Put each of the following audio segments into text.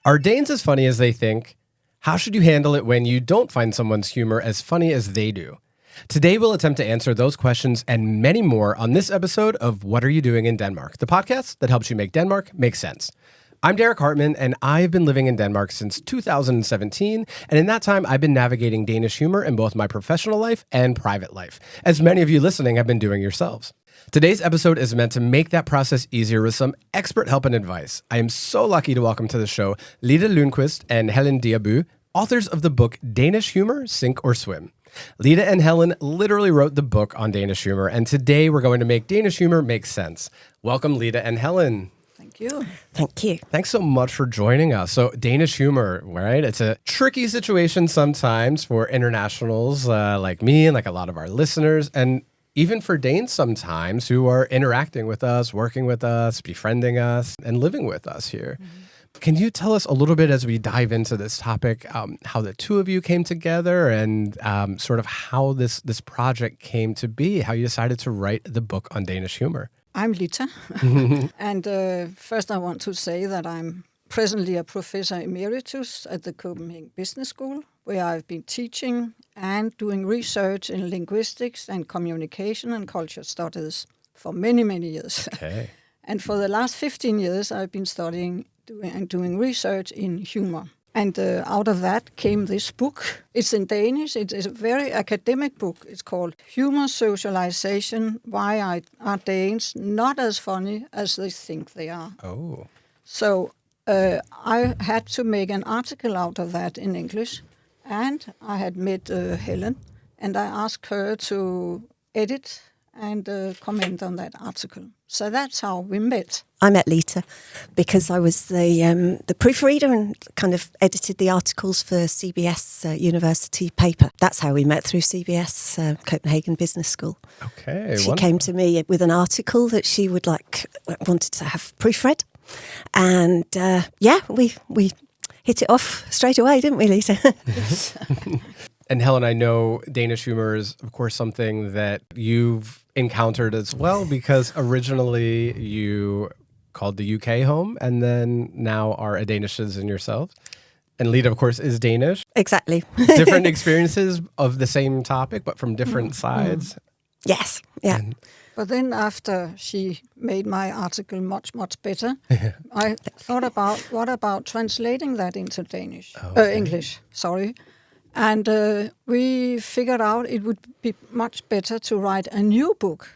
Are Danes as funny as they think? How should you handle it when you don't find someone's humor as funny as they do? Today, we'll attempt to answer those questions and many more on this episode of What Are You Doing in Denmark, the podcast that helps you make Denmark make sense. I'm Derek Hartman, and I've been living in Denmark since 2017, and in that time, I've been navigating Danish humor in both my professional life and private life, as many of you listening have been doing yourselves. Today's episode is meant to make that process easier with some expert help and advice. I am so lucky to welcome to the show Lita Lundquist and Helen Dyrbye, authors of the book Danish Humor, Sink or Swim. Lita and Helen literally wrote the book on Danish humor, and today we're going to make Danish humor make sense. Welcome, Lita and Helen. Thank you. Thank you. Thanks so much for joining us. So Danish humor, right? It's a tricky situation sometimes for internationals like me and like a lot of our listeners, and even for Danes sometimes who are interacting with us, working with us, befriending us, and living with us here. Mm-hmm. Can you tell us a little bit as we dive into this topic, how the two of you came together and sort of how this project came to be, how you decided to write the book on Danish humor? I'm Lita, and first I want to say that I'm presently a professor emeritus at the Copenhagen Business School, where I've been teaching and doing research in linguistics and communication and culture studies for many, many years. Okay. And for the last 15 years, I've been studying and doing research in humor. And out of that came this book. It's in Danish. It is a very academic book. It's called Humor, Socialization, Why Are Danes Not As Funny As They Think They Are. Oh. So I had to make an article out of that in English. And I had met Helen, and I asked her to edit and comment on that article. So that's how we met. I met Lita because I was the proofreader and kind of edited the articles for CBS university paper. That's how we met, through CBS, Copenhagen Business School. Okay. She came to me with an article that she wanted to have proofread. And we hit it off straight away, didn't we, Lita? And Helen, I know Danish humor is, of course, something that you've encountered as well, because originally you called the UK home and then now are a Danish citizen yourself. And Lita, of course, is Danish. Exactly. Different experiences of the same topic, but from different sides. Yes, yeah. But then after she made my article much, much better, I thought about, what about translating that into English, sorry. And we figured out it would be much better to write a new book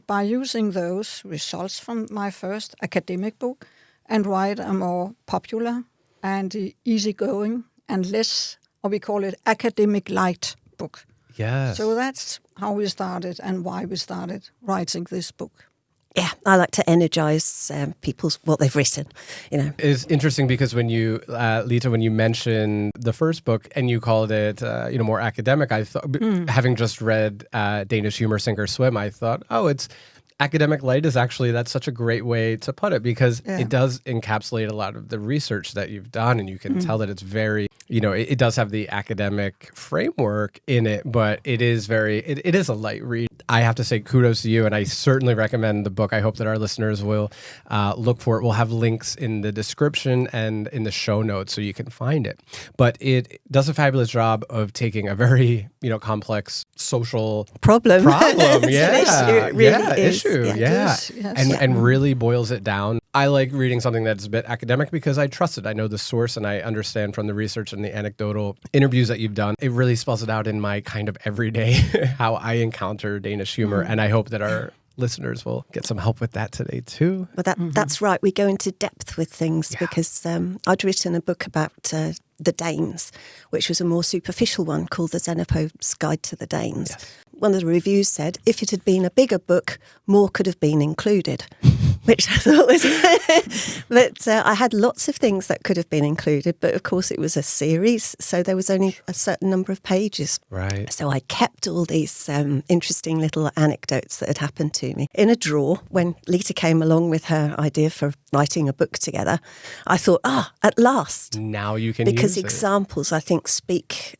by using those results from my first academic book and write a more popular and easygoing and less, or we call it academic light book. Yes. So that's how we started and why we started writing this book. Yeah, I like to energize what they've written, you know. It's interesting because when you, Lita, when you mentioned the first book and you called it, more academic, I thought, having just read Danish Humor, Sink or Swim, I thought, it's academic light is actually, that's such a great way to put it, because it does encapsulate a lot of the research that you've done, and you can tell that it's very, it does have the academic framework in it, but it is it is a light read. I have to say kudos to you, and I certainly recommend the book. I hope that our listeners will look for it. We'll have links in the description and in the show notes so you can find it. But it does a fabulous job of taking a very, complex social problem. Yeah. It really is. Issue. Yeah. It is, yes. And really boils it down. I like reading something that's a bit academic because I trust it. I know the source and I understand from the research and the anecdotal interviews that you've done. It really spells it out in my kind of everyday how I encounter Danish humor. And I hope that our listeners will get some help with that today too. Well, that's right. We go into depth with things because I'd written a book about the Danes, which was a more superficial one called The Xenophobes Guide to the Danes. Yes. One of the reviews said, if it had been a bigger book, more could have been included. Which I thought was... But I had lots of things that could have been included, but of course it was a series, so there was only a certain number of pages. Right. So I kept all these interesting little anecdotes that had happened to me in a drawer. When Lita came along with her idea for writing a book together, I thought, at last. Now you can because use examples, I think, speak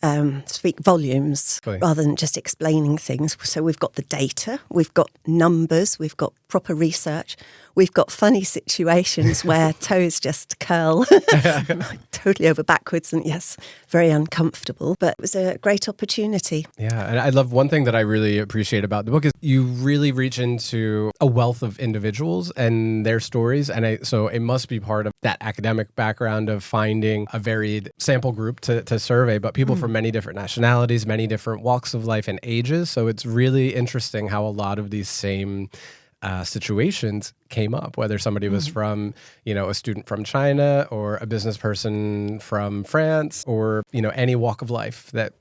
volumes rather than just explaining things. So we've got the data, we've got numbers, we've got proper research. we've got funny situations where toes just curl totally over backwards and yes, very uncomfortable. But it was a great opportunity. Yeah, and I love one thing that I really appreciate about the book is you really reach into a wealth of individuals and their stories. And so it must be part of that academic background of finding a varied sample group to survey, but people from many different nationalities, many different walks of life and ages. So it's really interesting how a lot of these same situations came up, whether somebody was from, a student from China or a business person from France or, any walk of life, that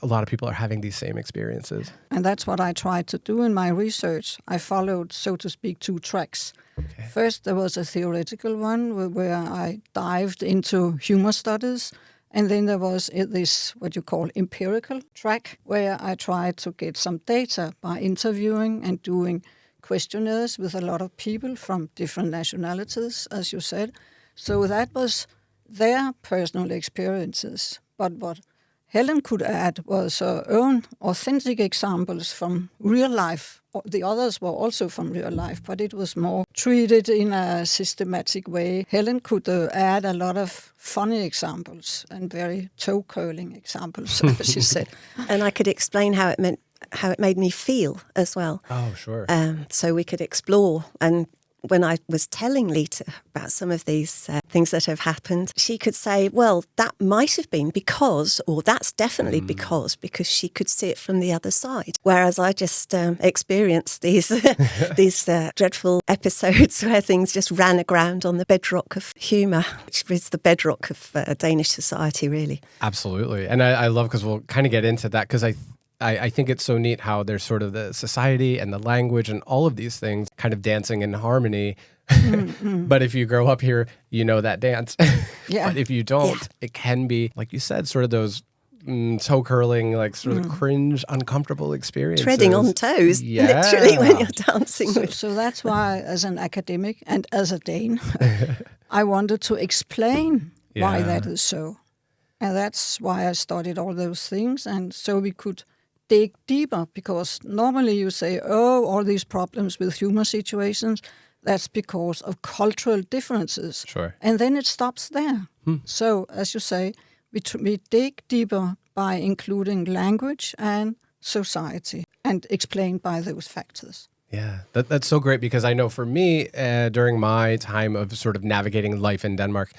a lot of people are having these same experiences. And that's what I tried to do in my research. I followed, so to speak, 2 tracks. Okay. First, there was a theoretical one where I dived into humor studies. And then there was this, what you call, empirical track, where I tried to get some data by interviewing and doing questionnaires with a lot of people from different nationalities, as you said. So that was their personal experiences. But what Helen could add was her own authentic examples from real life. The others were also from real life, but it was more treated in a systematic way. Helen could add a lot of funny examples and very toe-curling examples, as she said. And I could explain how it made me feel as well. Oh, sure. So we could explore. And when I was telling Lita about some of these things that have happened, she could say, well, that might have been because, or that's definitely because she could see it from the other side. Whereas I just experienced these dreadful episodes where things just ran aground on the bedrock of humour, which is the bedrock of Danish society, really. Absolutely. And I love, because we'll kind of get into that, because I think it's so neat how there's sort of the society and the language and all of these things kind of dancing in harmony. But if you grow up here, you know that dance. Yeah. But if you don't, it can be, like you said, sort of those toe curling, like sort of cringe, uncomfortable experiences. Treading on toes, literally, when you're dancing. So that's why, as an academic and as a Dane, I wanted to explain why that is so. And that's why I studied all those things. And so we could dig deeper, because normally you say, all these problems with humor situations, that's because of cultural differences. Sure. And then it stops there. So, as you say, we dig deeper by including language and society and explained by those factors. Yeah, that's so great, because I know for me, during my time of sort of navigating life in Denmark,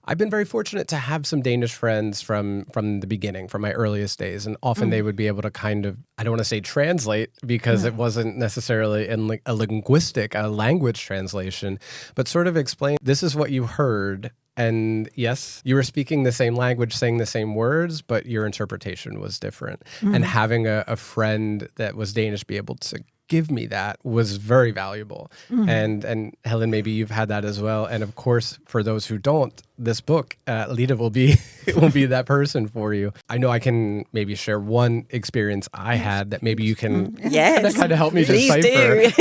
I've been very fortunate to have some Danish friends from the beginning, from my earliest days. And often they would be able to kind of, I don't want to say translate, because it wasn't necessarily in like a language translation, but sort of explain, this is what you heard. And yes, you were speaking the same language, saying the same words, but your interpretation was different. And having a friend that was Danish be able to give me that was very valuable. And Helen, maybe you've had that as well. And of course, for those who don't, this book, Lita will be that person for you. I know I can maybe share one experience I had that maybe you can kind of help me decipher.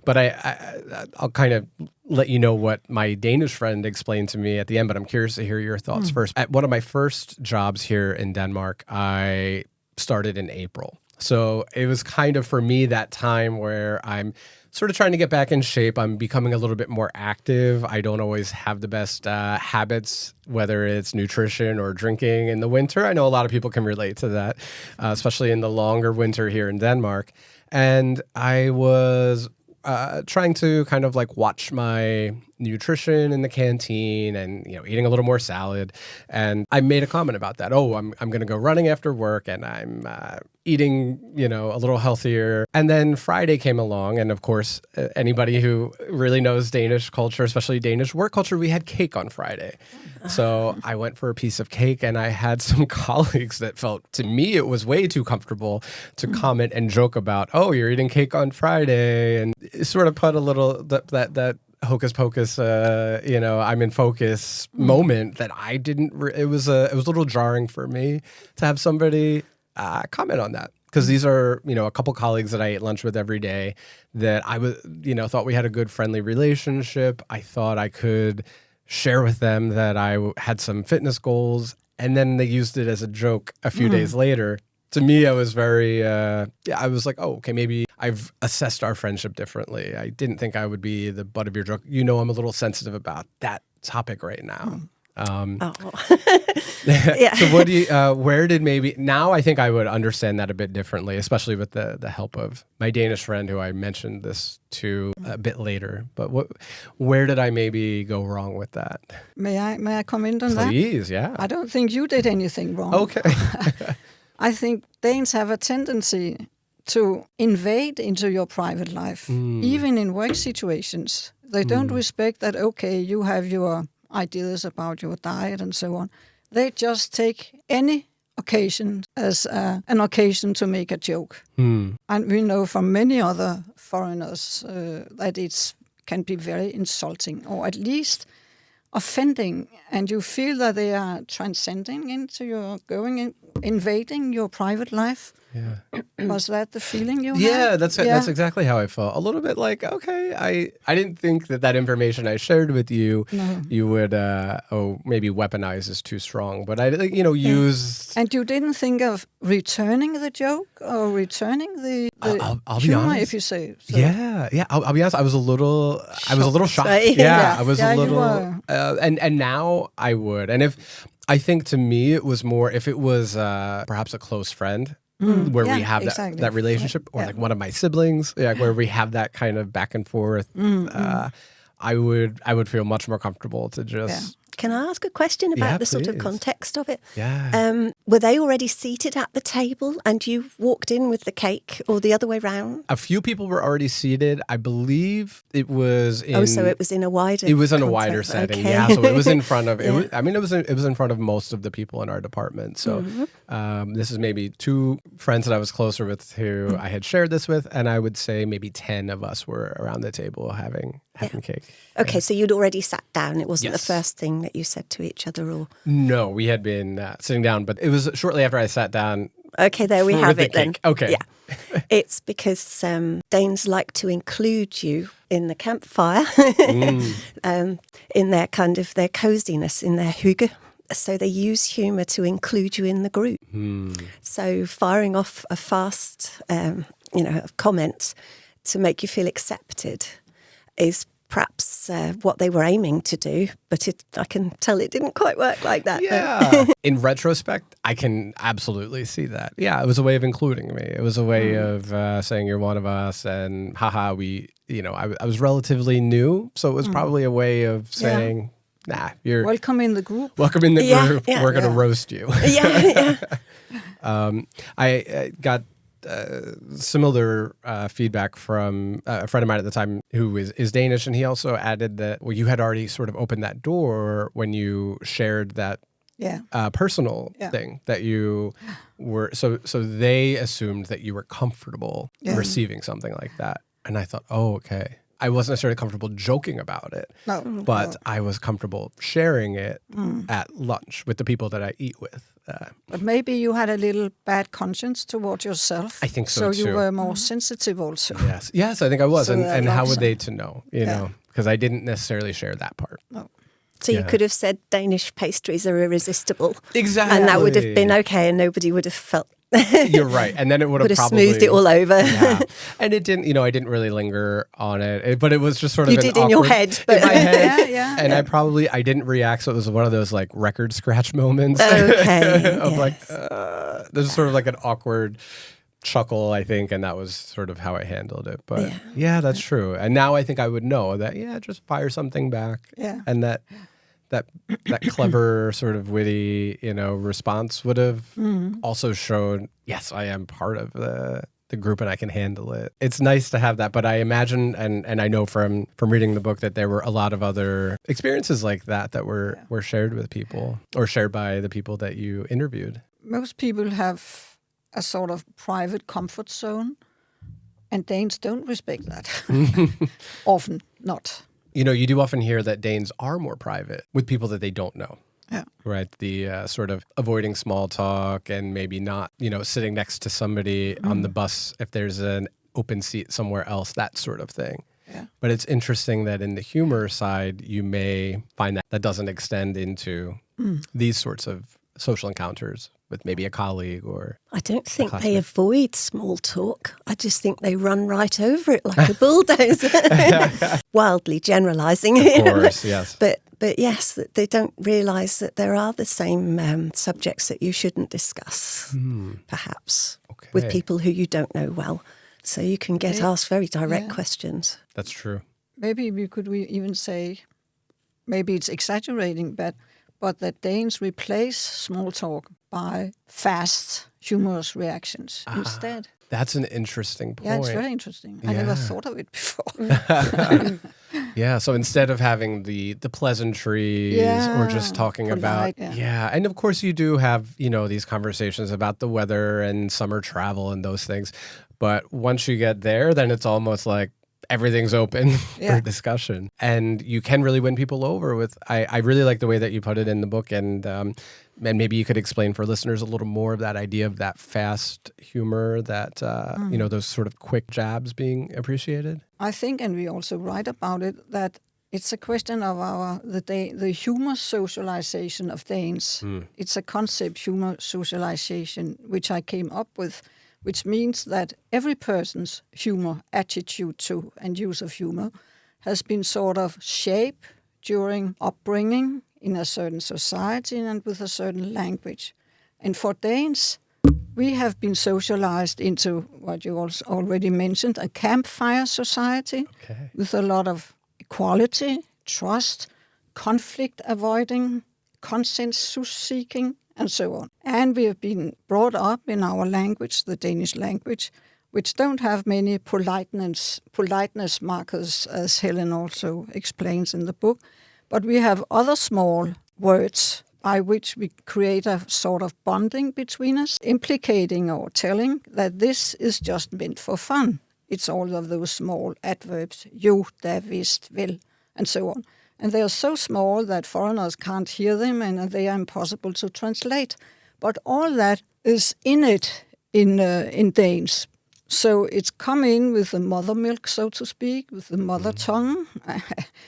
But I'll kind of let you know what my Danish friend explained to me at the end, but I'm curious to hear your thoughts first. At one of my first jobs here in Denmark, I started in April. So it was kind of, for me, that time where I'm sort of trying to get back in shape. I'm becoming a little bit more active. I don't always have the best habits, whether it's nutrition or drinking in the winter. I know a lot of people can relate to that, especially in the longer winter here in Denmark. And I was trying to kind of like watch my nutrition in the canteen and, eating a little more salad. And I made a comment about that. Oh, I'm going to go running after work, and I'm eating, a little healthier. And then Friday came along. And of course, anybody who really knows Danish culture, especially Danish work culture, we had cake on Friday. So I went for a piece of cake, and I had some colleagues that felt, to me, it was way too comfortable to comment and joke about, oh, you're eating cake on Friday. And it sort of put a little, that hocus pocus, I'm in focus moment that I didn't, it was a little jarring for me to have somebody comment on that. Because these are, a couple colleagues that I ate lunch with every day that I was, thought we had a good friendly relationship. I thought I could share with them that I had some fitness goals, and then they used it as a joke a few days later. To me, I was very, I was like, oh, okay, maybe I've assessed our friendship differently. I didn't think I would be the butt of your joke. You know, I'm a little sensitive about that topic right now. Yeah. So what do you, where did maybe, now I think I would understand that a bit differently, especially with the help of my Danish friend who I mentioned this to a bit later. But where did I maybe go wrong with that? May I comment on that? Please, yeah. I don't think you did anything wrong. Okay. I think Danes have a tendency to invade into your private life, even in work situations. They don't respect that, okay, you have your ideas about your diet and so on. They just take any occasion as an occasion to make a joke. And we know from many other foreigners that it can be very insulting, or at least offending, and you feel that they are transcending into your invading your private life. Yeah. Was that the feeling you had? Yeah, that's exactly how I felt. A little bit like, okay, I didn't think that information I shared with you, you would, maybe weaponize is too strong, but I, use. And you didn't think of returning the joke or returning the I'll be humor, honest. if you say so. Yeah. I'll be honest. I was a little shocked. Right? Yeah, I was a you little. were. And now I would. And I think to me it was more if it was perhaps a close friend. Where we have that relationship, or like one of my siblings, where we have that kind of back and forth, I would feel much more comfortable to just. Can I ask a question about the sort of please. context of it? Yeah. Were they already seated at the table and you walked in with the cake, or the other way round? A few people were already seated. I believe it was in. Oh, so it was in a wider. It was in a context. wider setting. Okay. Yeah. So it was in front of. Yeah. It was in front of most of the people in our department. So this is maybe 2 friends that I was closer with who I had shared this with, and I would say maybe 10 of us were around the table having cake. Okay, so you'd already sat down. It wasn't Yes. the first thing that you said to each other, or No, we had been sitting down, but it was shortly after I sat down. okay, there we with have the it then. cake. Okay. Yeah, it's because Danes like to include you in the campfire, in their kind of their coziness, in their hygge. So they use humour to include you in the group. So firing off a fast, comment to make you feel accepted is perhaps what they were aiming to do, but I can tell it didn't quite work like that. Yeah. In retrospect, I can absolutely see that. Yeah, it was a way of including me. It was a way of saying you're one of us, and haha, I was relatively new, so it was probably a way of saying, nah, you're Welcome in the group. welcome in the group. Yeah, We're going to roast you. Yeah. I got similar feedback from a friend of mine at the time who is Danish, and he also added that you had already sort of opened that door when you shared that personal thing that you were. So they assumed that you were comfortable receiving something like that, and I thought, oh, okay. I wasn't necessarily comfortable joking about it, but I was comfortable sharing it at lunch with the people that I eat with. But maybe you had a little bad conscience toward yourself. I think so So you too. were more sensitive also. Yes, I think I was. So And how would so. they to know, because I didn't necessarily share that part. So you could have said Danish pastries are irresistible. Exactly. And that would have been okay, and nobody would have felt. You're right. And then it would have probably smoothed it all over. Yeah. And it didn't, I didn't really linger on it, but it was just sort of You did in your head, but in my head. Yeah. I didn't react. So it was one of those like record scratch moments Okay. of yes. like, there's sort of like an awkward chuckle, I think. And that was sort of how I handled it. But yeah, that's true. And now I think I would know that, just fire something back. Yeah. And that clever sort of witty, response would have also shown, yes, I am part of the group and I can handle it. It's nice to have that, but I imagine, and I know from reading the book that there were a lot of other experiences like that were shared with people, or shared by the people that you interviewed. Most people have a sort of private comfort zone, and Danes don't respect that. Often not. You do often hear that Danes are more private with people that they don't know. Yeah. Right. The sort of avoiding small talk, and maybe not, sitting next to somebody on the bus if there's an open seat somewhere else, that sort of thing. Yeah. But it's interesting that in the humor side, you may find that doesn't extend into these sorts of social encounters with maybe a colleague or I don't think they classmate. avoid small talk. I just think they run right over it like a bulldozer. Wildly generalising. Of course, yes. But yes, that they don't realise that there are the same subjects that you shouldn't discuss, perhaps, with Okay. people who you don't know well. So you can get asked very direct questions. That's true. Maybe we even say, maybe it's exaggerating, but that Danes replace small talk by fast, humorous reactions instead. That's an interesting point. Yeah, it's very interesting. I never thought of it before. Yeah, so instead of having the pleasantries or just talking about polite, and of course you do have, these conversations about the weather and summer travel and those things. But once you get there, then it's almost like everything's open for discussion. And you can really win people over with, I really like the way that you put it in the book. And maybe you could explain for listeners a little more of that idea of that fast humor, that, those sort of quick jabs being appreciated. I think, and we also write about it, that it's a question of the humor socialization of Danes. It's a concept, humor socialization, which I came up with, which means that every person's humor, attitude to and use of humor has been sort of shaped during upbringing in a certain society and with a certain language. And for Danes, we have been socialized into what you also already mentioned, a campfire society with a lot of equality, trust, conflict avoiding, consensus seeking, and so on. And we have been brought up in our language, the Danish language, which don't have many politeness markers, as Helen also explains in the book. But we have other small words by which we create a sort of bonding between us, implicating or telling that this is just meant for fun. It's all of those small adverbs, jo, da, vist, vel, and so on. And they are so small that foreigners can't hear them and they are impossible to translate. But all that is in it in Danes. So it's come in with the mother milk, so to speak, with the mother tongue,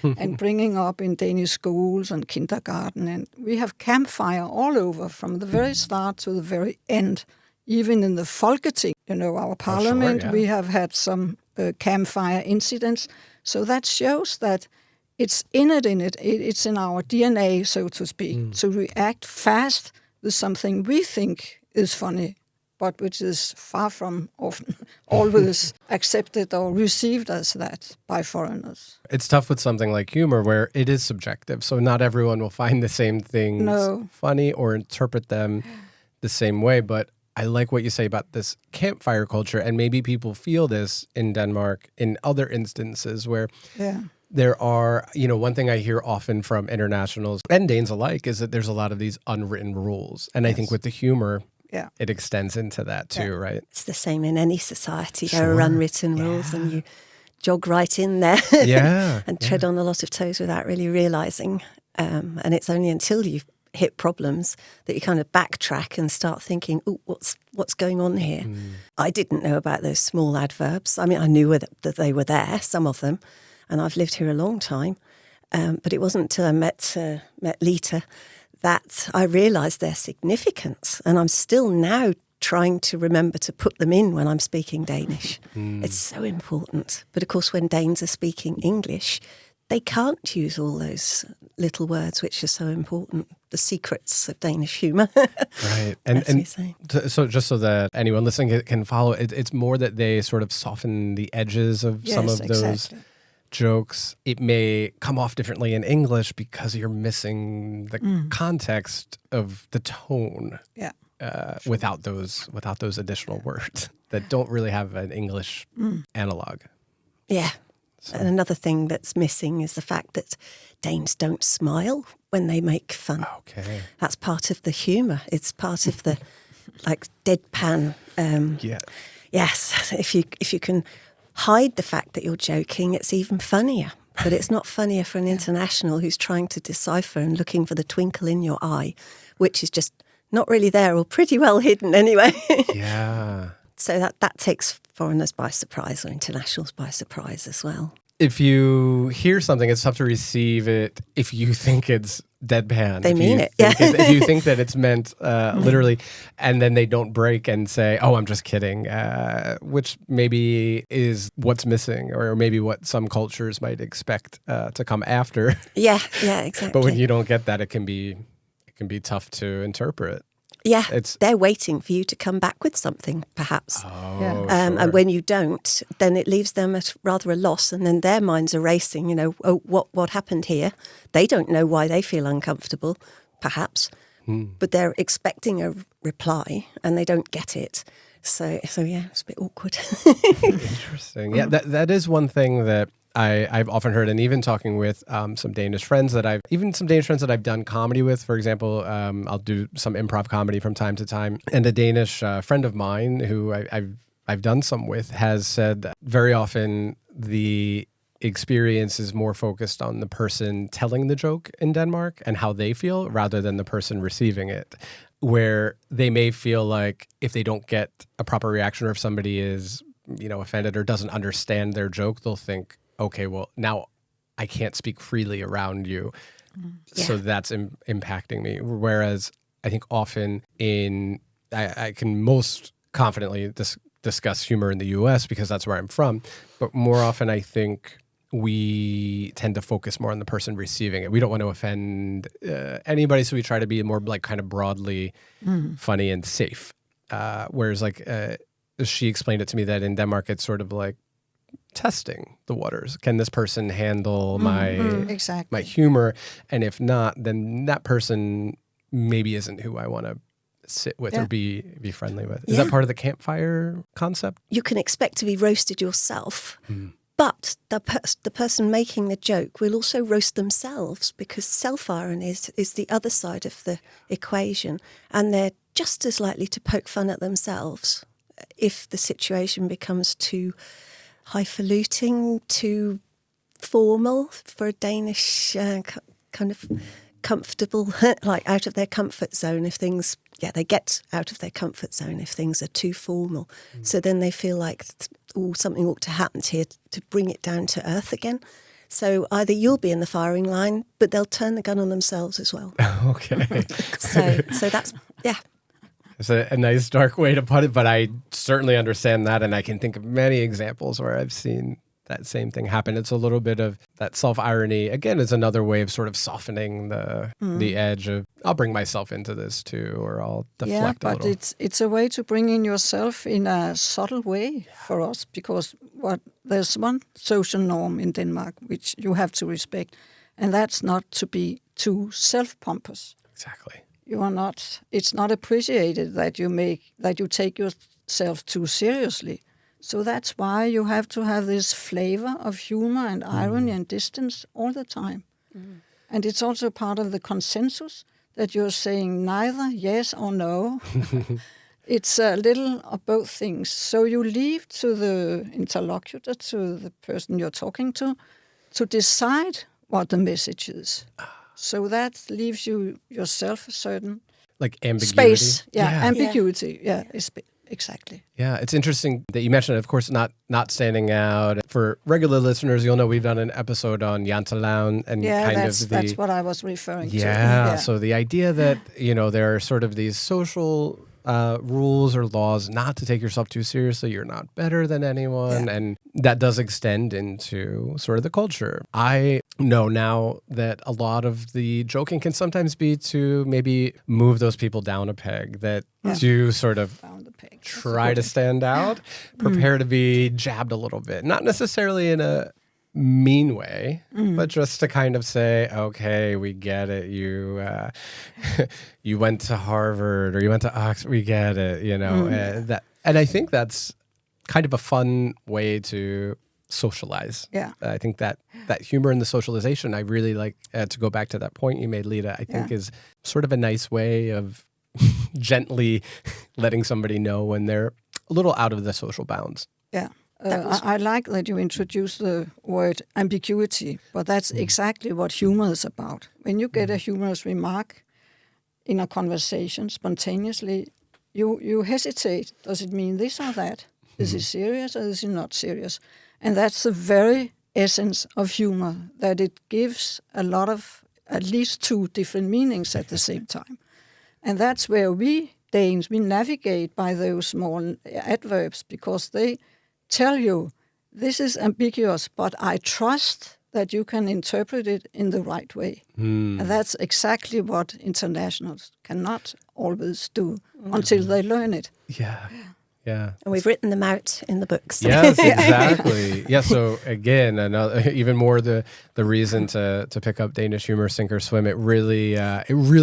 and bringing up in Danish schools and kindergarten. And we have campfire all over from the very start to the very end. Even in the Folketing, our parliament, we have had some campfire incidents. So that shows that it's in it. It's in our DNA, so to speak, to react fast with something we think is funny, but which is far from often always accepted or received as that by foreigners. It's tough with something like humor where it is subjective, so not everyone will find the same things funny or interpret them the same way. But I like what you say about this campfire culture, and maybe people feel this in Denmark in other instances where there are, one thing I hear often from internationals and Danes alike is that there's a lot of these unwritten rules. And I think with the humor, it extends into that too, right? It's the same in any society. There are unwritten rules and you jog right in there and tread on a lot of toes without really realising. And it's only until you've hit problems that you kind of backtrack and start thinking, oh, what's going on here? I didn't know about those small adverbs. I mean, I knew that they were there, some of them, and I've lived here a long time. But it wasn't until I met Lita that I realised their significance. And I'm still now trying to remember to put them in when I'm speaking Danish. It's so important. But of course, when Danes are speaking English, they can't use all those little words which are so important, the secrets of Danish humour. Right. And so just so that anyone listening can follow, it's more that they sort of soften the edges of some of those jokes. It may come off differently in English because you're missing the context of the tone without those additional words that don't really have an English analog. Yeah. So. And another thing that's missing is the fact that Danes don't smile when they make fun. Okay. That's part of the humour. It's part of the deadpan. Yes. If you can hide the fact that you're joking, it's even funnier. But it's not funnier for an international who's trying to decipher and looking for the twinkle in your eye, which is just not really there or pretty well hidden anyway. Yeah. So that takes foreigners by surprise or internationals by surprise as well. if you hear something, it's tough to receive it if you think it's deadpan. They mean it. Yeah. If you think that it's meant literally, and then they don't break and say, "Oh, I'm just kidding," which maybe is what's missing, or maybe what some cultures might expect to come after. Yeah, exactly. But when you don't get that, it can be tough to interpret. Yeah, they're waiting for you to come back with something, perhaps. Sure. And when you don't, then it leaves them at rather a loss, and then their minds are racing, oh, what happened here? They don't know why they feel uncomfortable, perhaps, but they're expecting a reply, and they don't get it. So yeah, it's a bit awkward. Interesting. Yeah, that is one thing that I've often heard, and even talking with some Danish friends that I've done comedy with. For example, I'll do some improv comedy from time to time, and a Danish friend of mine who I've done some with has said that very often the experience is more focused on the person telling the joke in Denmark and how they feel rather than the person receiving it, where they may feel like if they don't get a proper reaction, or if somebody is offended or doesn't understand their joke, they'll think, okay, well, now I can't speak freely around you. So that's impacting me. Whereas I think often I can most confidently discuss humor in the US because that's where I'm from. But more often I think we tend to focus more on the person receiving it. We don't want to offend anybody, so we try to be more like kind of broadly funny and safe. Whereas she explained it to me that in Denmark, it's sort of like testing the waters. Can this person handle my humor? And if not, then that person maybe isn't who I want to sit with or be friendly with. Is that part of the campfire concept? You can expect to be roasted yourself, but the person making the joke will also roast themselves, because self-irony is the other side of the equation, and they're just as likely to poke fun at themselves if the situation becomes too highfalutin, too formal for a Danish kind of comfortable, like out of their comfort zone. If things, they get out of their comfort zone if things are too formal. So then they feel like, something ought to happen here to bring it down to earth again. So either you'll be in the firing line, but they'll turn the gun on themselves as well. Okay. So that's, It's a nice dark way to put it, but I certainly understand that, and I can think of many examples where I've seen that same thing happen. It's a little bit of that self-irony. Again, it's another way of sort of softening the edge of, I'll bring myself into this too, or I'll deflect a little. Yeah, but it's a way to bring in yourself in a subtle way for us, because there's one social norm in Denmark which you have to respect, and that's not to be too self-pompous. Exactly. It's not appreciated that you take yourself too seriously. So that's why you have to have this flavor of humor and irony and distance all the time. And it's also part of the consensus that you're saying neither yes or no. It's a little of both things. So you leave to the interlocutor, to the person you're talking to decide what the message is. So that leaves you yourself a certain ambiguity. Space. Ambiguity. Yeah, exactly. Yeah, it's interesting that you mentioned, of course, not standing out. For regular listeners, you'll know we've done an episode on janteloven and that's what I was referring to. Yeah, so the idea that, there are sort of these social rules or laws not to take yourself too seriously. You're not better than anyone. Yeah. And that does extend into sort of the culture. I know now that a lot of the joking can sometimes be to maybe move those people down a peg, that to sort of try to stand out, prepare to be jabbed a little bit. Not necessarily in a mean way, but just to kind of say, okay, we get it. You you went to Harvard or you went to Oxford. We get it. And I think that's kind of a fun way to socialize. Yeah, I think that humor and the socialization, I really like to go back to that point you made, Lita. I think is sort of a nice way of gently letting somebody know when they're a little out of the social bounds. Yeah. I like that you introduced the word ambiguity, but that's exactly what humor is about. When you get a humorous remark in a conversation spontaneously, you hesitate. Does it mean this or that? Is it serious or is it not serious? And that's a very essence of humor, that it gives a lot of, at least two different meanings at the same time. And that's where we Danes, we navigate by those small adverbs, because they tell you, this is ambiguous, but I trust that you can interpret it in the right way. And that's exactly what internationals cannot always do until they learn it. Yeah. And we've written them out in the books. Yes, exactly. Yeah. So again, another, even more the reason to pick up Danish humor, sink or swim. It really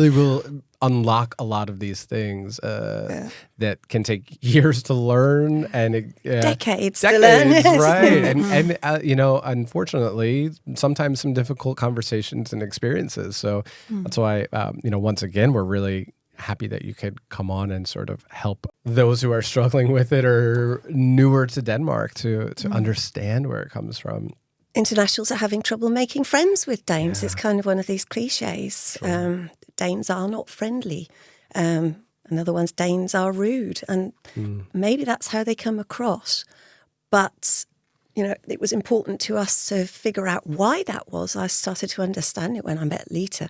will unlock a lot of these things that can take years to learn and decades to learn. Right? and unfortunately, sometimes some difficult conversations and experiences. So that's why once again, we're really happy that you could come on and sort of help those who are struggling with it or newer to Denmark to understand where it comes from. Internationals are having trouble making friends with Danes. It's kind of one of these cliches. Sure. Danes are not friendly. Another one's Danes are rude. And maybe that's how they come across. But, it was important to us to figure out why that was. I started to understand it when I met Lita.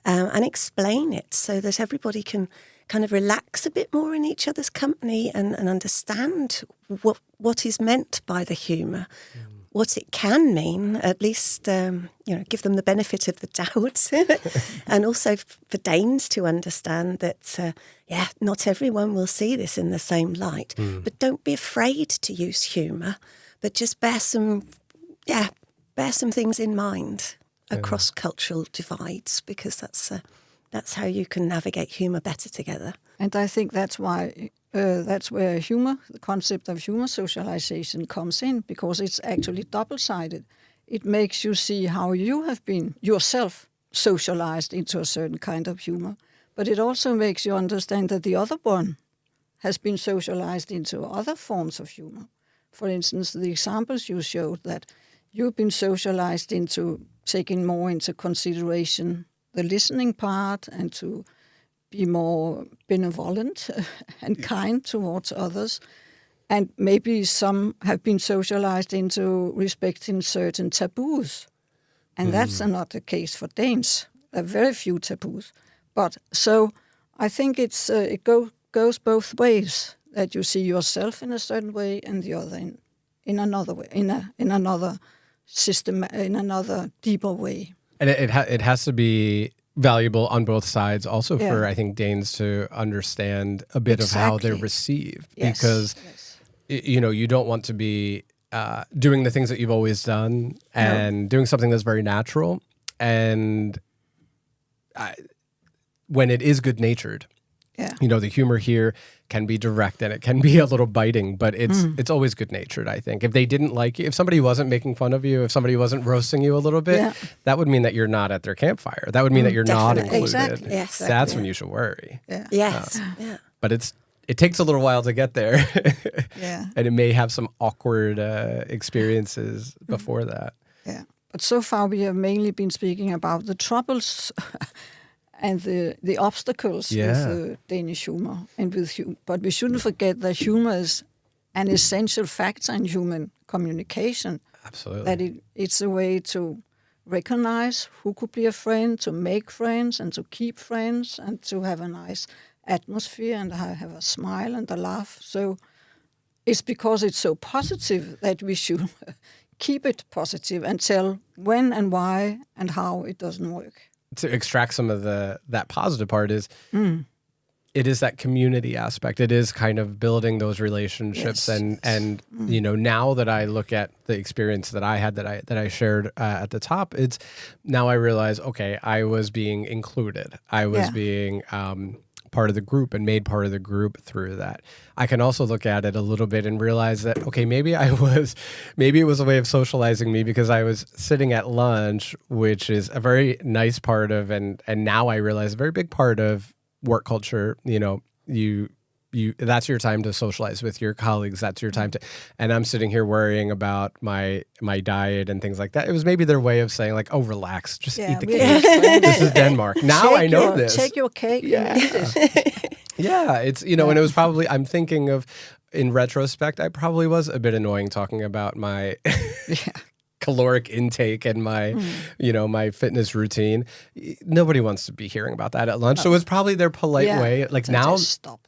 And explain it so that everybody can kind of relax a bit more in each other's company and understand what is meant by the humour, what it can mean, at least, give them the benefit of the doubt. And also for Danes to understand that, not everyone will see this in the same light. But don't be afraid to use humour, but just bear some things in mind. Across cultural divides, because that's how you can navigate humour better together. And I think that's why that's where humour, the concept of humour socialization, comes in, because it's actually double-sided. It makes you see how you have been yourself socialized into a certain kind of humour, but it also makes you understand that the other one has been socialized into other forms of humour. For instance, the examples you showed, that you've been socialized into taking more into consideration the listening part and to be more benevolent and kind towards others. And maybe some have been socialized into respecting certain taboos. And that's not the case for Danes. There are very few taboos. But so I think it goes both ways, that you see yourself in a certain way and the other in another way, in another system, in another deeper way. And it has to be valuable on both sides also for, I think, Danes to understand a bit of how they're received. Yes. Because, you don't want to be doing the things that you've always done and doing something that's very natural. And when it is good-natured, the humor here can be direct and it can be a little biting, but it's always good-natured, I think. If they didn't like you, if somebody wasn't making fun of you, if somebody wasn't roasting you a little bit, that would mean that you're not at their campfire. That would mean that you're not included. Exactly. Yes. That's when you should worry. Yeah. Yes. But it takes a little while to get there. And it may have some awkward experiences before that. Yeah. But so far we have mainly been speaking about the troubles and the obstacles with Danish humor and but we shouldn't forget that humor is an essential factor in human communication. Absolutely. That it's a way to recognize who could be a friend, to make friends, and to keep friends, and to have a nice atmosphere and have a smile and a laugh. So it's because it's so positive that we should keep it positive and tell when and why and how it doesn't work. To extract some of that positive part is it is that community aspect. It is kind of building those relationships and now that I look at the experience that I had that I shared at the top, it's now I realize, okay, I was being included. I was being part of the group and made part of the group through that. I can also look at it a little bit and realize that, okay, maybe it was a way of socializing me because I was sitting at lunch, which is a very nice part of, and now I realize a very big part of work culture. You that's your time to socialize with your colleagues. That's your time to, and I'm sitting here worrying about my diet and things like that. It was maybe their way of saying like, oh, relax, just eat the cake. This is Denmark. Now I know this. Take your cake. Yeah. Yeah. It's, and it was probably, I'm thinking of, in retrospect, I probably was a bit annoying talking about my caloric intake and my, my fitness routine. Nobody wants to be hearing about that at lunch. So it's probably their polite way. Like now, stop.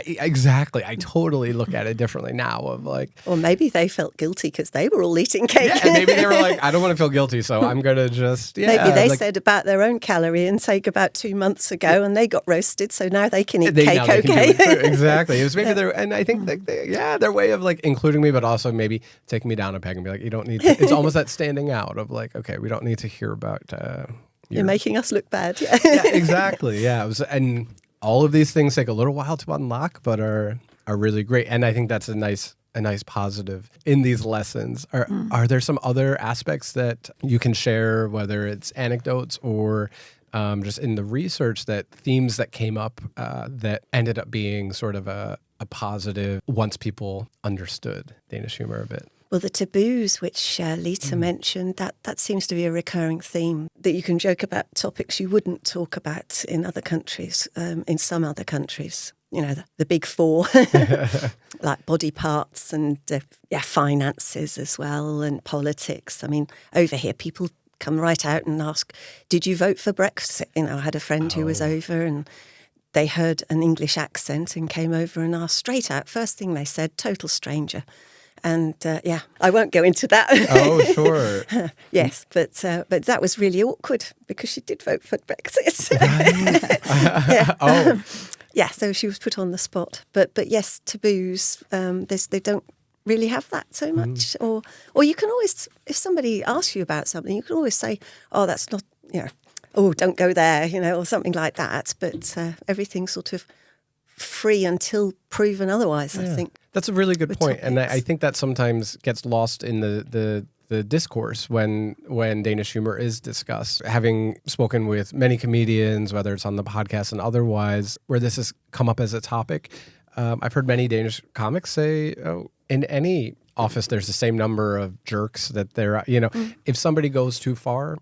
Exactly. I totally look at it differently now of like... Or maybe they felt guilty because they were all eating cake. Yeah, and maybe they were like, I don't want to feel guilty, so I'm going to just... Yeah, maybe they like, said about their own calorie intake about 2 months ago and they got roasted, so now they can eat now cake, they can okay? do it too. Exactly. It was maybe their... And I think their way of like including me, but also maybe taking me down a peg and be like, you don't need to... It's almost that standing out of like, okay, we don't need to hear about... You're making us look bad. Yeah, exactly. Yeah. It was, and all of these things take a little while to unlock, but are really great. And I think that's a nice positive in these lessons. Are there some other aspects that you can share, whether it's anecdotes or just in the research, that themes that came up that ended up being sort of a positive once people understood Danish humor a bit? Well, the taboos, which Lita mentioned, that seems to be a recurring theme, that you can joke about topics you wouldn't talk about in other countries, in some other countries. You know, the big four, like body parts and finances as well, and politics. I mean, over here, people come right out and ask, did you vote for Brexit? You know, I had a friend who was over and they heard an English accent and came over and asked straight out. First thing they said, total stranger. And I won't go into that. Oh, sure. Yes, but that was really awkward because she did vote for Brexit. Yeah, so she was put on the spot. But yes, taboos, they don't really have that so much. Or you can always, if somebody asks you about something, you can always say, oh, that's not, oh, don't go there, or something like that. But everything's sort of free until proven otherwise, I think. That's a really good point. And I think that sometimes gets lost in the discourse when Danish humor is discussed. Having spoken with many comedians, whether it's on the podcast and otherwise, where this has come up as a topic, I've heard many Danish comics say, oh, in any office, there's the same number of jerks that they're, if somebody goes too far,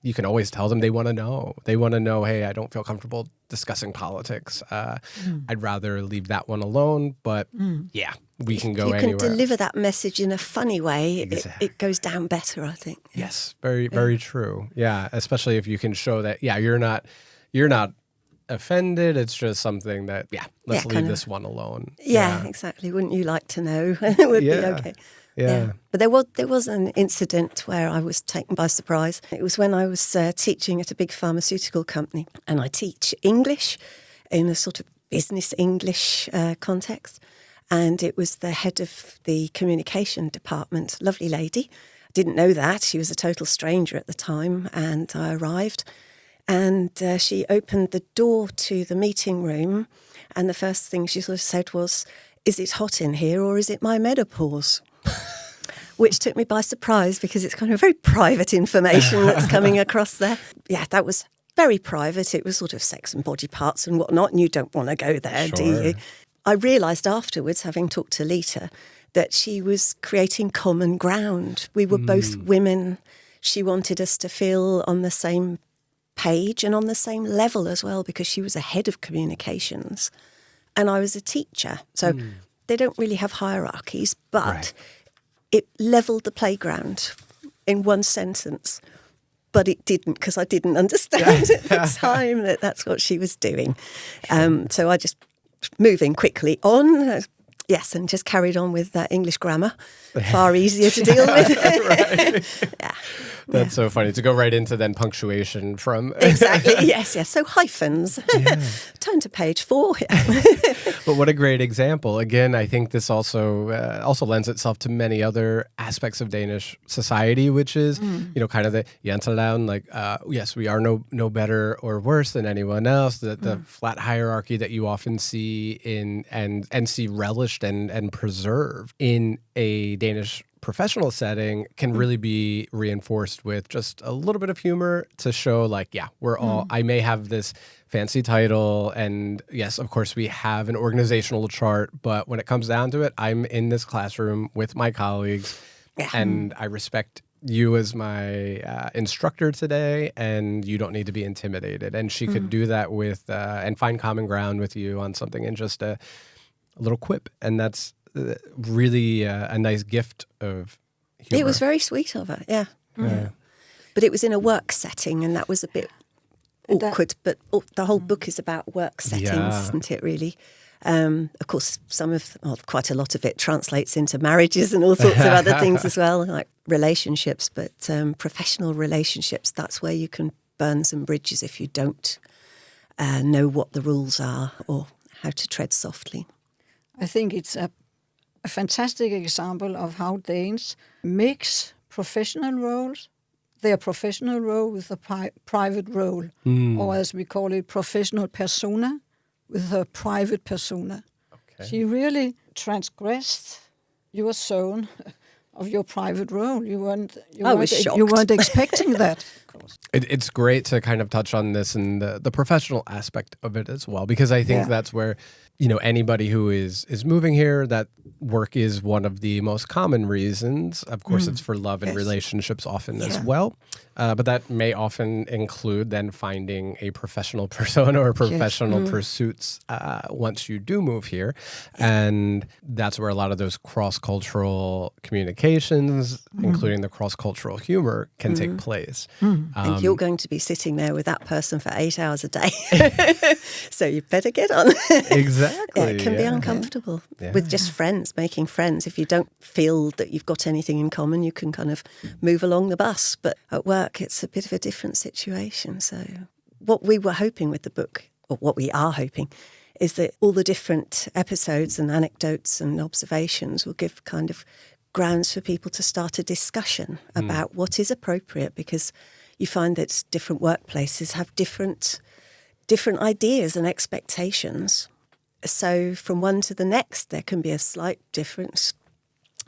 you can always tell them they want to know. They want to know, hey, I don't feel comfortable discussing politics. I'd rather leave that one alone. But we can go anywhere. You can deliver that message in a funny way. Exactly. It goes down better, I think. Yes, very, very true. Yeah, especially if you can show that, you're not offended. It's just something that, let's leave this one alone. Yeah, exactly. Wouldn't you like to know? It would be okay. Yeah. But there was an incident where I was taken by surprise. It was when I was teaching at a big pharmaceutical company, and I teach English in a sort of business English context. And it was the head of the communication department, lovely lady. I didn't know that. She was a total stranger at the time, and I arrived. And she opened the door to the meeting room, and the first thing she sort of said was, is it hot in here or is it my menopause? Which took me by surprise because it's kind of very private information that's coming across there. Yeah, that was very private. It was sort of sex and body parts and whatnot, and you don't want to go there, do you? I realised afterwards, having talked to Lita, that she was creating common ground. We were both women. She wanted us to feel on the same page and on the same level as well, because she was a head of communications and I was a teacher. So they don't really have hierarchies, but it levelled the playground in one sentence. But it didn't, because I didn't understand at the time that that's what she was doing. So I just, moving quickly on, yes, and just carried on with English grammar. Far easier to deal with. That's so funny to go right into then punctuation from exactly. Yes. So hyphens. Turn to page 4. But what a great example! Again, I think this also lends itself to many other aspects of Danish society, which is kind of the janteloven, like yes, we are no better or worse than anyone else. The flat hierarchy that you often see in and see relished and preserved in a Danish professional setting can really be reinforced with just a little bit of humor to show like, we're all, I may have this fancy title and yes, of course we have an organizational chart, but when it comes down to it, I'm in this classroom with my colleagues and I respect you as my instructor today and you don't need to be intimidated. And she could do that with, and find common ground with you on something in just a little quip. And that's really a nice gift of humor. It was very sweet of her, yeah. But it was in a work setting, and that was a bit awkward. But the whole book is about work settings, isn't it, really? Of course, quite a lot of it translates into marriages and all sorts of other things as well, like relationships. But professional relationships, that's where you can burn some bridges if you don't know what the rules are or how to tread softly. I think it's a fantastic example of how Danes mix professional roles, their professional role with a private role, or as we call it, professional persona with a private persona. Okay. She really transgressed your zone of your private role. You weren't expecting that. Of course. It's great to kind of touch on this and the professional aspect of it as well, because I think that's where, anybody who is moving here, that work is one of the most common reasons. Of course, it's for love and relationships often as well. But that may often include then finding a professional persona or professional pursuits once you do move here. And that's where a lot of those cross-cultural communications, including the cross-cultural humor, can take place. And you're going to be sitting there with that person for 8 hours a day. So you better get on. Exactly. It can be uncomfortable with just friends, making friends. If you don't feel that you've got anything in common, you can kind of move along the bus. But at work, it's a bit of a different situation. So what we were hoping with the book, or what we are hoping, is that all the different episodes and anecdotes and observations will give kind of grounds for people to start a discussion about what is appropriate, because you find that different workplaces have different ideas and expectations. So from one to the next, there can be a slight difference,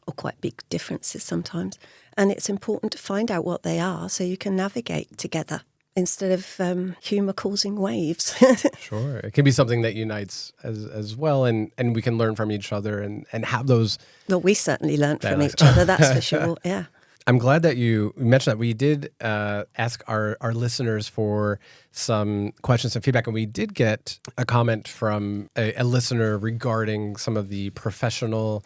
or quite big differences sometimes. And it's important to find out what they are so you can navigate together instead of humour causing waves. Sure. It can be something that unites as well, and we can learn from each other and have those... Well, we certainly learned from each other, that's for sure, yeah. I'm glad that you mentioned that. We did ask our listeners for some questions and feedback, and we did get a comment from a listener regarding some of the professional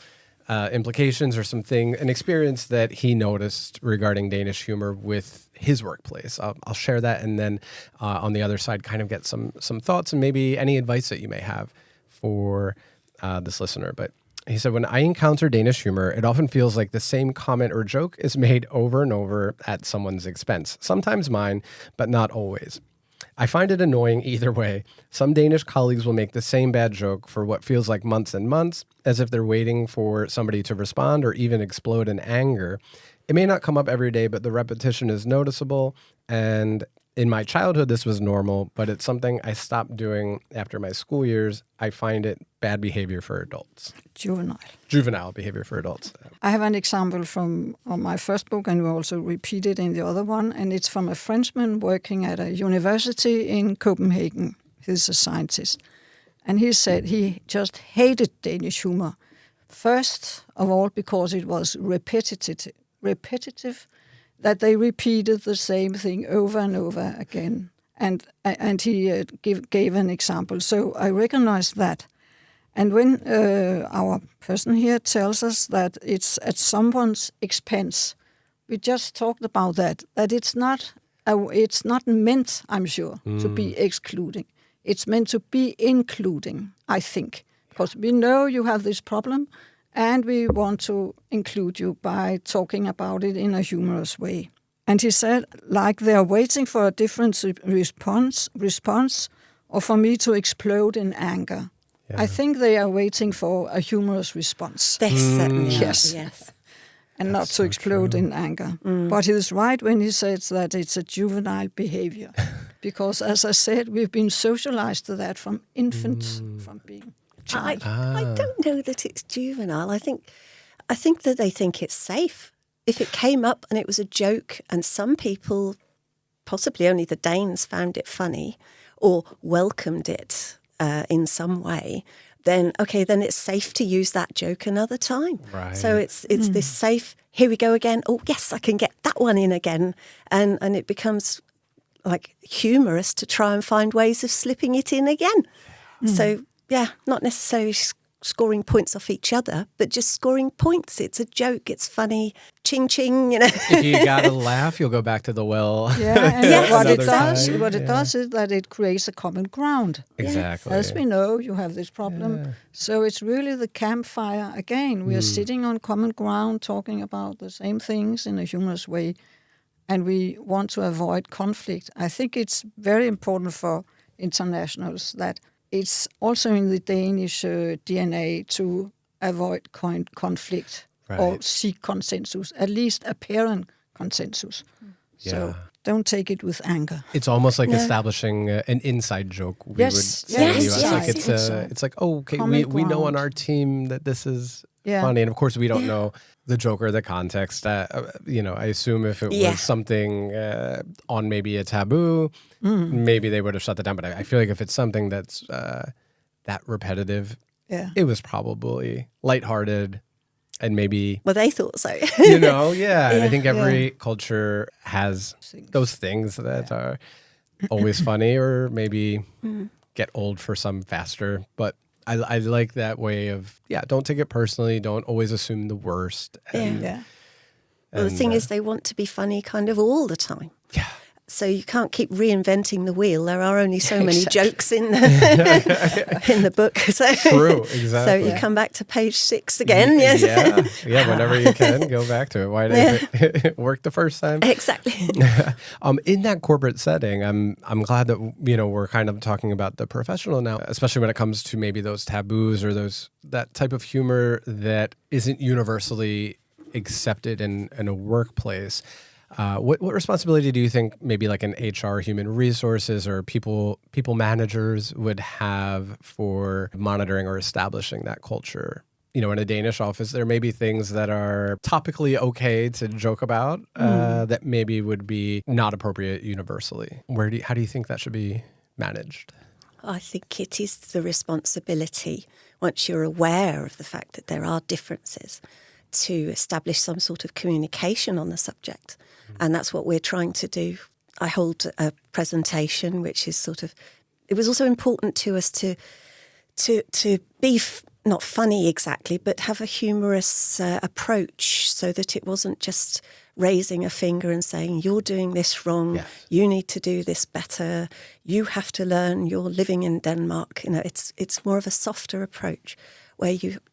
implications or an experience that he noticed regarding Danish humor with his workplace. I'll share that, and then on the other side, kind of get some thoughts and maybe any advice that you may have for this listener. But he said, when I encounter Danish humor, it often feels like the same comment or joke is made over and over at someone's expense, sometimes mine, but not always. I find it annoying either way. Some Danish colleagues will make the same bad joke for what feels like months and months, as if they're waiting for somebody to respond or even explode in anger. It may not come up every day, but the repetition is noticeable. And in my childhood, this was normal, but it's something I stopped doing after my school years. I find it bad behavior for adults. Juvenile behavior for adults. I have an example from my first book, and we also repeat it in the other one, and it's from a Frenchman working at a university in Copenhagen. He's a scientist. And he said he just hated Danish humor. First of all, because it was repetitive, that they repeated the same thing over and over again. And he gave an example. So I recognize that. And when our person here tells us that it's at someone's expense, we just talked about that it's not meant, I'm sure, to be excluding. It's meant to be including, I think. Because we know you have this problem, and we want to include you by talking about it in a humorous way. And he said, like they're waiting for a different response, or for me to explode in anger. Yeah. I think they are waiting for a humorous response. They certainly yes. And not to explode in anger. But he's right when he says that it's a juvenile behavior. Because, as I said, we've been socialized to that from infant, from being a child. I don't know that it's juvenile. I think that they think it's safe. If it came up and it was a joke, and some people, possibly only the Danes, found it funny or welcomed it in some way, then it's safe to use that joke another time. Right. So it's this safe, here we go again, oh yes, I can get that one in again. And it becomes like humorous to try and find ways of slipping it in again. So yeah, not necessarily scoring points off each other, but just scoring points. It's a joke. It's funny. Ching, ching, you know. If you got to laugh, you'll go back to the well. Yeah, and Yes, what it another does time. is that it creates a common ground. Exactly. As we know, you have this problem. Yeah. So it's really the campfire again. We are sitting on common ground, talking about the same things in a humorous way, and we want to avoid conflict. I think it's very important for internationals that it's also in the Danish DNA to avoid conflict or Right. seek consensus, at least apparent consensus. Yeah. So don't take it with anger. It's almost like establishing an inside joke. We Yes, would say in the yes, US. yes. Like Inside. it's like, oh, okay, Common we know on ground. our team that this is Yeah. funny, and of course we don't know the joke or the context. I assume if it was something on maybe a taboo, maybe they would have shut it down. But I feel like if it's something that's that repetitive, Yeah. it was probably lighthearted. And maybe, Well, they thought so. and I think every culture has those things that are always funny or maybe get old for some faster. But I like that way of, don't take it personally. Don't always assume the worst. And, Yeah. Well, the thing is, they want to be funny kind of all the time. Yeah. So you can't keep reinventing the wheel. There are only so many jokes in the book. So, True, exactly. So you come back to page 6 again. Yes. Whenever you can, go back to it. Why did it work the first time? Exactly. In that corporate setting, I'm glad that we're kind of talking about the professional now, especially when it comes to maybe those taboos or that type of humor that isn't universally accepted in a workplace. What responsibility do you think maybe like an HR, human resources, or people managers would have for monitoring or establishing that culture? In a Danish office, there may be things that are topically okay to joke about that maybe would be not appropriate universally. How do you think that should be managed? I think it is the responsibility, once you're aware of the fact that there are differences, to establish some sort of communication on the subject. And that's what we're trying to do. I hold a presentation, which is it was also important to us to be not funny exactly, but have a humorous approach so that it wasn't just raising a finger and saying, you're doing this wrong, Yes. you need to do this better, you have to learn, you're living in Denmark. It's more of a softer approach where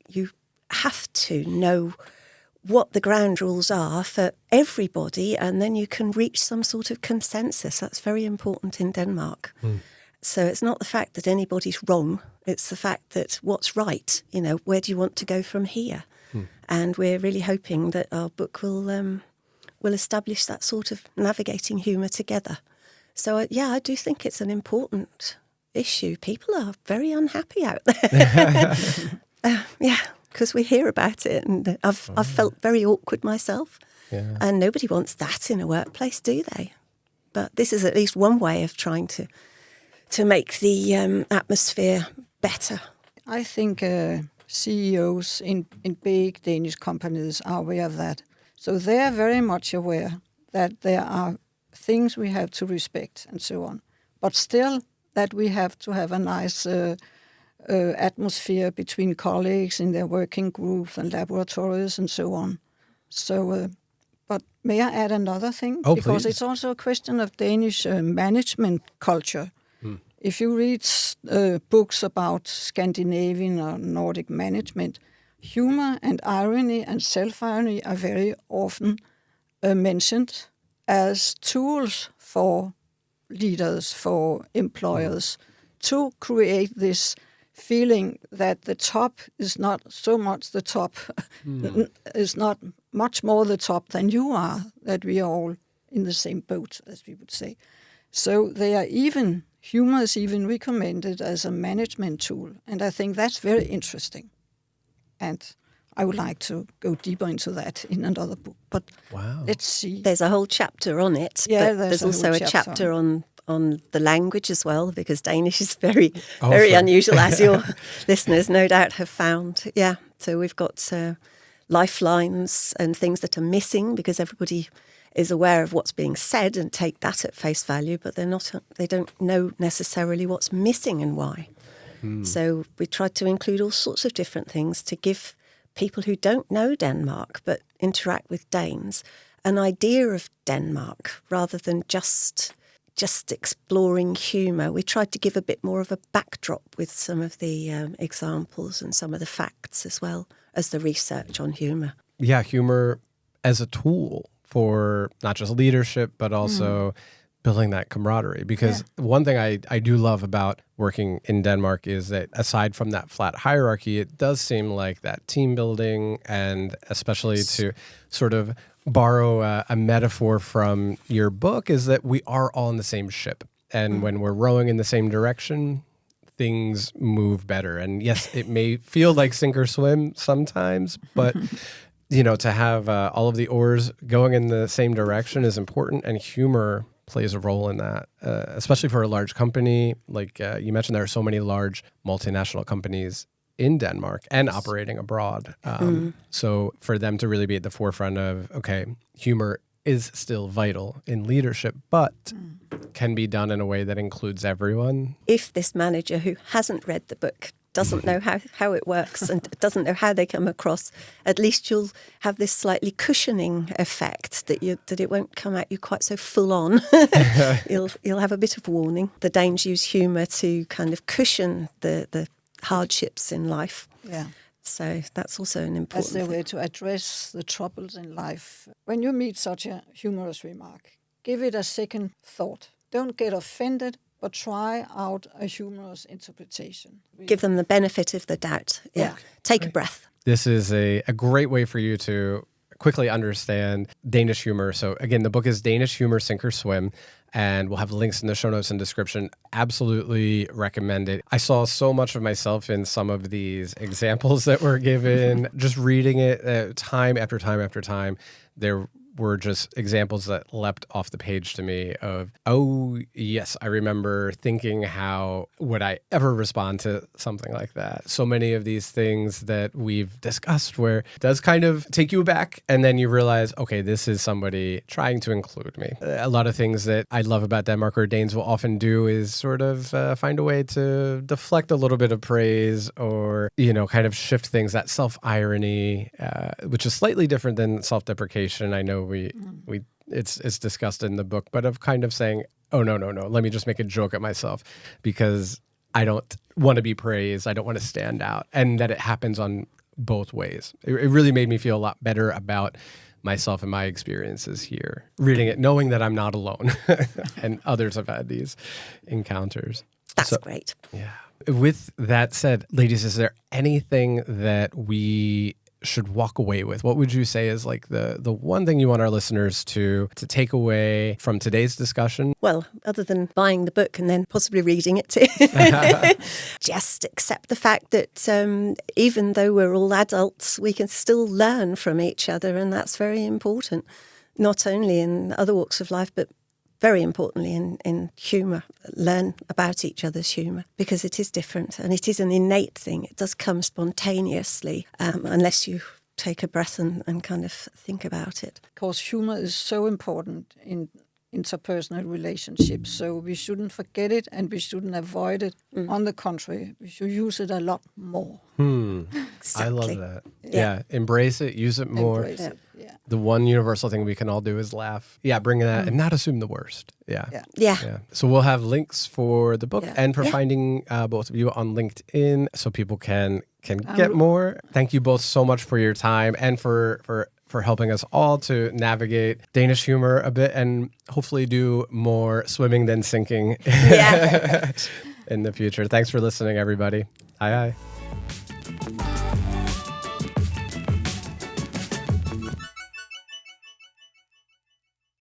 you have to know what the ground rules are for everybody, and then you can reach some sort of consensus. That's very important in Denmark. So it's not the fact that anybody's wrong, it's the fact that what's right, where do you want to go from here? And we're really hoping that our book will establish that sort of navigating humour together. So I do think it's an important issue. People are very unhappy out there. Because we hear about it, and I've felt very awkward myself. Yeah. And nobody wants that in a workplace, do they? But this is at least one way of trying to make the atmosphere better. I think CEOs in big Danish companies are aware of that. So they're very much aware that there are things we have to respect and so on. But still that we have to have a nice atmosphere between colleagues in their working groups and laboratories and so on. So, but may I add another thing? Oh, because please. it's also a question of Danish management culture. If you read books about Scandinavian or Nordic management, humor and irony and self-irony are very often mentioned as tools for leaders, for employers, to create this feeling that the top is not so much the top, is not much more the top than you are, that we are all in the same boat, as we would say. So humor is even recommended as a management tool, and I think that's very interesting. And I would like to go deeper into that in another book, but let's see. There's a whole chapter on it, Yeah, but there's there's a also whole a chapter chapter on the language as well, because Danish is very unusual, as your listeners no doubt have found. Yeah, so we've got lifelines and things that are missing, because everybody is aware of what's being said and take that at face value, but they don't know necessarily what's missing and why. So we tried to include all sorts of different things to give people who don't know Denmark but interact with Danes an idea of Denmark rather than just exploring humour. We tried to give a bit more of a backdrop with some of the examples and some of the facts as well as the research on humour. Yeah, humor as a tool for not just leadership, but also building that camaraderie. Because one thing I do love about working in Denmark is that aside from that flat hierarchy, it does seem like that team building, and especially to sort of borrow a metaphor from your book, is that we are all in the same ship. And when we're rowing in the same direction, things move better. And yes, it may feel like sink or swim sometimes, but to have all of the oars going in the same direction is important, and humor plays a role in that, especially for a large company. Like you mentioned, there are so many large multinational companies in Denmark and operating abroad. So for them to really be at the forefront of, okay, humor is still vital in leadership, but can be done in a way that includes everyone. If this manager who hasn't read the book doesn't know how it works and doesn't know how they come across, at least you'll have this slightly cushioning effect that it won't come at you quite so full on. You'll have a bit of warning. The Danes use humour to kind of cushion the hardships in life. Yeah. So that's also an important That's the thing. way to address the troubles in life. When you meet such a humorous remark, give it a second thought. Don't get offended, but try out a humorous interpretation. Give them the benefit of the doubt. Yeah. Okay. Take a breath. This is a great way for you to quickly understand Danish humor. So again, the book is Danish Humor, Sink or Swim, and we'll have links in the show notes and description. Absolutely recommend it. I saw so much of myself in some of these examples that were given. Just reading it time after time after time, there were just examples that leapt off the page to me of, oh, yes, I remember thinking, how would I ever respond to something like that? So many of these things that we've discussed where it does kind of take you aback, and then you realize, okay, this is somebody trying to include me. A lot of things that I love about Denmark, or Danes will often do, is sort of find a way to deflect a little bit of praise, or, kind of shift things, that self-irony, which is slightly different than self-deprecation. I know it's discussed in the book, but of kind of saying, oh, no, let me just make a joke at myself because I don't want to be praised. I don't want to stand out. And that it happens on both ways. It really made me feel a lot better about myself and my experiences here, reading it, knowing that I'm not alone and others have had these encounters. That's great. Yeah. With that said, ladies, is there anything that we should walk away with? What would you say is like the one thing you want our listeners to take away from today's discussion? Well, other than buying the book and then possibly reading it too, just accept the fact that even though we're all adults, we can still learn from each other, and that's very important, not only in other walks of life, but very importantly in humour. Learn about each other's humour, because it is different and it is an innate thing. It does come spontaneously unless you take a breath and kind of think about it. Of course, humor is so important in interpersonal relationships, so we shouldn't forget it and we shouldn't avoid it. On the contrary, we should use it a lot more. Exactly. I love that. Yeah. Embrace it, use it more. Embrace it. Yeah. The one universal thing we can all do is laugh. Yeah, bring that and not assume the worst. Yeah. So we'll have links for the book and for finding both of you on LinkedIn so people can get more. Thank you both so much for your time and for helping us all to navigate Danish humor a bit and hopefully do more swimming than sinking in the future. Thanks for listening, everybody. Aye.